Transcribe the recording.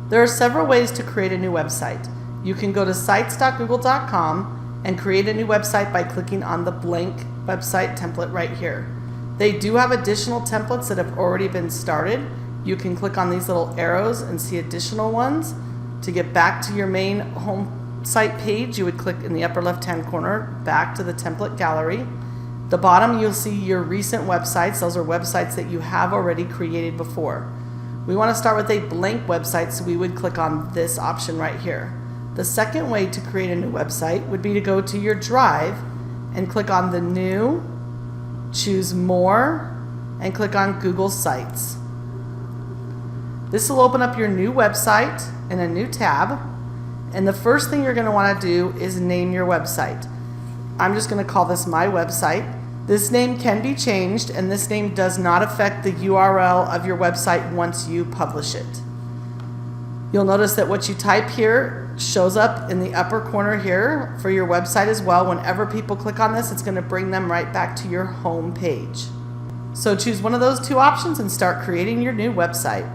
There are several ways to create a new website. You can go to sites.google.com and create a new website by clicking on the blank website template right here. They do have additional templates that have already been started. You can click on these little arrows and see additional ones. To get back to your main home site page, you would click in the upper left-hand corner, back to the template gallery. The bottom, you'll see your recent websites. Those are websites that you have already created before. We want to start with a blank website, so we would click on this option right here. The second way to create a new website would be to go to your drive and click on the new, choose more, and click on Google Sites. This will open up your new website in a new tab, and the first thing you're going to want to do is name your website. I'm just going to call this my website. This name can be changed, and this name does not affect the URL of your website once you publish it. You'll notice that what you type here shows up in the upper corner here for your website as well. Whenever people click on this, it's going to bring them right back to your home page. So choose one of those two options and start creating your new website.